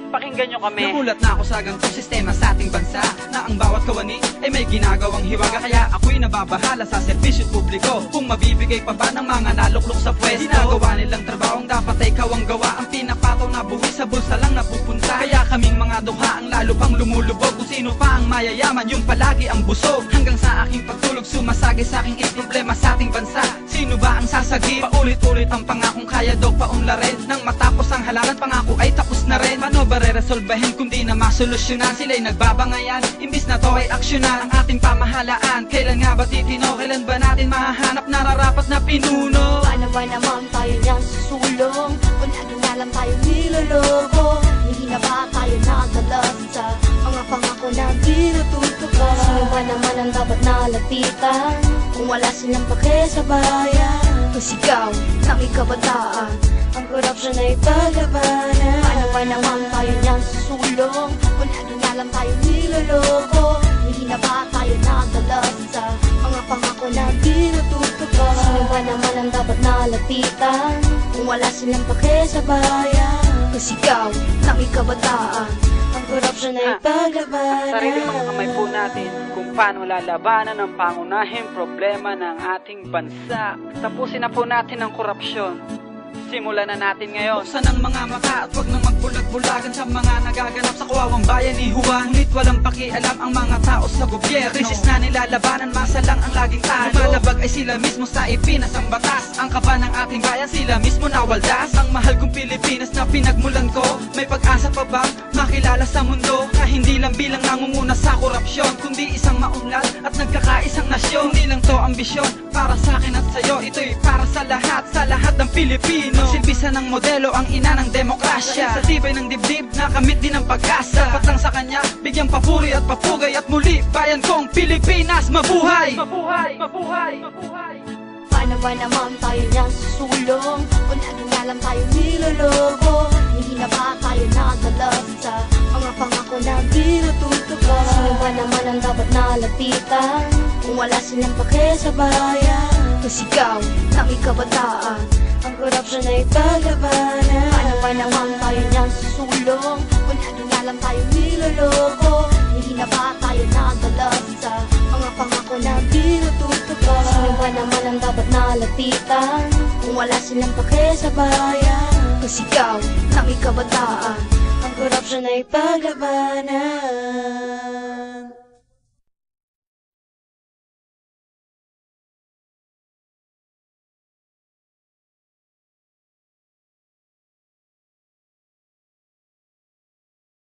Pakinggan nyo kami. Nagulat na ako sa ganitong sistema sa ating bansa, na ang bawat kawani ay may ginagawang hiwaga. Kaya ako'y nababahala sa serbisyo publiko, kung mabibigay pa ba ng mga naluklok sa pwesto. Ginagawa nilang trabahong dapat ay ikaw ang gawa, ang pinapataw na buhay sa bulsa lang napupunta. Kaya kaming mga dukha ang lalo pang lumulubog, kung sino pa ang mayayaman yung palagi ang busog. Hanggang sa aking pagtulog sumasagi sa aking problema sa ating bansa. Sino ba ang sasagip? Paulit-ulit ang pangakong kaya daw paunlarin, nang matapos ang halalan pangako ay tapos na rin. Paano ba re-resolbahin kung di na masolusyonan? Sila'y nagbabangayan, imbis na to ay aksyonan ang ating pamahalaan. Kailan nga ba titino? Kailan ba natin mahahanap nararapat na pinuno? Paano ba naman tayo niyang susulong kung laging na lang tayo niloloko? Hindi na ba tayo nadalas sa mga pangako na di natutupad? Sino ba naman ang dapat nalapitan kung wala silang pake sa bayan? Pasigaw ng ikabataan, ang korupsyon ay paglabanan. Paano ba naman tayo niyang susulong kung laging na lang tayo niloloko? Hindi na ba tayo nadalas sa mga pangako na di natutupad? Sino ba naman ang dapat nalapitan kung wala silang pake sa bayan? Pasigaw ng ikabataan, ang korupsyon ay paglabanan. Sa sariling mga kamay po natin kung paano lalabanan ang pangunahing problema ng ating bansa. Tapusin na po natin ang korupsyon. Simulan na natin ngayon. Buksan ang mga mata at wag nang magbulag-bulagan sa mga nagaganap sa kawawang bayan ni Juan. Ngunit walang pakialam ang mga tao sa gobyerno. Krisis na nilalabanan, masa lang ang laging talo. Lumalabag ay sila mismo sa ipinas ang batas. Ang kaba ng ating bayan, sila mismo nawaldas. Ang mahal kong Pilipinas na pinagmulan ko, may pag-asa pa bang makilala sa mundo? Na hindi lang bilang nangunguna sa korupsyon, kundi isang maunlad at nagkakaisang nasyon. Hindi lang to ambisyon para sa akin at sa'yo, ito'y para sa lahat ng Pilipino. Magsilbisa ng modelo ang ina ng demokrasya, sa tibay ng dibdib, nakamit din ang pag-asa. Dapat lang sa kanya, bigyang papuri at papugay. At muli, bayan kong Pilipinas, mabuhay! Mabuhay! Mabuhay! Mabuhay! Paano ba naman tayo niyang susulong kung laging na lang tayo niloloko? Hindi na ba tayo nadalas sa mga pangako na di natutupad? Sino ba naman ang dapat nalapitan kung wala silang pake sa bayan? Pasigaw ng ikabataan, ang korupsyon ay paglabanan. Paano ba naman tayo niyang susulong kung laging na lang tayo niloloko? Hindi na ba tayo nadalas sa mga pangako na di natutupad? Sino ba naman ang dapat nalapitan kung wala silang pake sa bayan? Pasigaw ng ikabataan, ang korupsyon ay paglabanan.